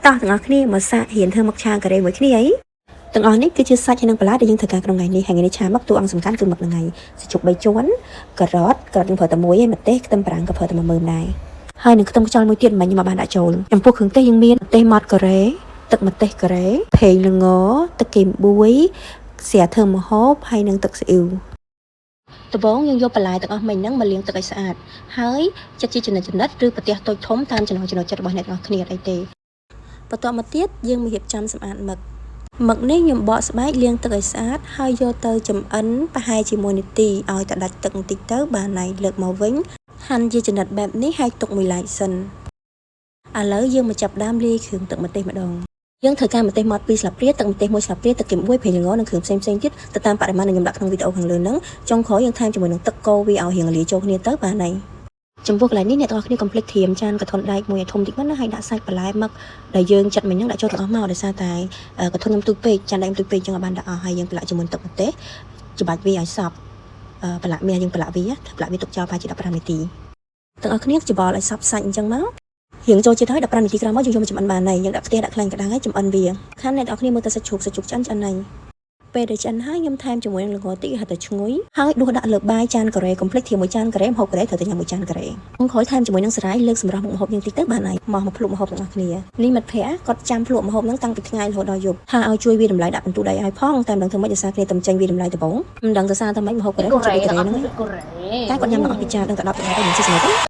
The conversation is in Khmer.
តោះទាំងអស់គ្នាមកសាករៀនធ្វើមកឆាការ៉េមួយគ្នាអីទាំងអស់នេះគឺជាសាច់ហើយនឹងបន្លែដែលយើងធ្វើការក្នុងថ្ងៃនេះហើយថ្ងៃនេះឆាមកតួអង្គសំខាន់គឺមកនឹងហើយសាច់ជ្រូក3ជាន់ការ៉ុតយើងប្រើតែមួយឯងម្ទេសខ្ទឹមបារាំងក៏ប្រើតែ1មើមដែរហើយនឹងខ្ទឹមខ្យល់មួយទៀតមិញខ្ញុំបានដាក់ចូលចំពោះគ្រឿងទេសយើងមានម្ទេសម៉ត់ការ៉េទឹកម្ទេសការ៉េភែងល្ងទឹកគីមបួយស្រាធ្វើម្ហូបហើយនឹងទឹកស៊ីអ៊ីវដំបូងយើងយកបន្លែទាំងអស់មិញហ្នឹងមកលាងទឹកឲ្យស្អាតហើយចាត់ជាចំណិតឬប្រទះតូចធំតាមចំណង់ចំណូលចិត្តរបស់អ្នកទាំងអស់គ្នាអីទេបន្ទាប់មកទៀតយើងមករៀបចំសម្អាតមឹកនេះខ្ញុំបកស្បែកលាងទឹកឲ្យស្អាតហើយយកទៅចម្អិនប្រហែលជា1នាទីឲ្យតែដាច់ទឹកបន្តិចទៅបានហើយលើកមកវិញហាន់ជាចំណិតបែបនេះហើយទុកមួយឡែកសិនឥឡូវយើងមកចាប់ដើមលាយគ្រឿងទឹកម្ទេសម្ដងយើងធ្វើការម្ទេសម៉ត់2ស្លាបព្រាទឹកម្ទេស1ស្លាបព្រាទឹកគីម1ភែងល្ងនិងគ្រឿងផ្សេងទៀតទៅតាមបរិមាណដែលខ្ញុំដាក់ក្នុងវីដេអូខាងលើហ្នឹងចុងក្រោយយើងថែមជាមួយនឹងទឹកកូរវាឲ្យរៀងលាយចូលគ្នាទៅបានហើយចំពោះកន្លែងនេះអ្នកទាំងអស់គ្នាកុំភ្លេចត្រៀមចានកឋុនដែកមួយឲ្យធំតិចមកណាហើយដាក់សាច់បន្លែមឹកដែលយើងចាត់មិញហ្នឹងដាក់ចូលទាំងអស់មកដោយសារតែកឋុនខ្ញុំទូចពេកចានដែកខ្ញុំទូចពេកចឹងឲ្យបានដាក់អស់ហើយយើងប្រឡាក់ជាមួយទឹកម្ទេសច្បាច់វាឲ្យសព្វប្រឡាក់មានយើងប្រឡាក់វាទុកចោលប្រហែលជា15នាទីទាំងអស់គ្នាច្បល់ឲ្យសព្វសាច់អញ្ចឹងមករៀងចូលជាតិហើយ15នាទីក្រោយមកយើងយកមកចម្អិនបានហើយយើងដាក់ខ្ទះដាក់ខ្លាញ់ក្តៅហើយចម្អិនវាខាងអ្នកទាំងអស់គ្នាមើលទៅសាច់ជ្រូកឆ្អិនហើយពេលដែលឆ្អិនហើយខ្ញុំថែមជាមួយនឹងល្ងតិចឲ្យតែឈ្ងុយហើយដួសដាក់លើបាយចានការ៉េកុំភ្លេចជាមួយចានការ៉េម្ហូបការ៉េត្រូវតែញ៉ាំមួយចានការ៉េខ្ញុំក្រោយថែមជាមួយនឹងសារាយលើកសម្រាប់មុខម្ហូបយើងតិចទៅបានហើយមកភ្លក់ម្ហូបទាំងអស់គ្នានេះមិត្តភ័ក្តិគាត់ចាំភ្លក់ម្ហូបហ្នឹងតាំងពីថ្ងៃរហូតដល់យប់ថាឲ្យជួយវាតម្លៃដាក់បន្ទូដៃឲ្យផងតែមិនដឹងធ្វើម៉េចដោយសារគ្នាតំចេញវាតម្លៃដំបងមិនដឹងដោយសារតែម៉េចម្ហូបការ៉េជួយការ៉េហ្នឹងតែគាត់ញ៉ាំដល់អស់ពីចានដឹងតែ10 ថ្ងៃទៅមិនស៊ីស្នូទៅ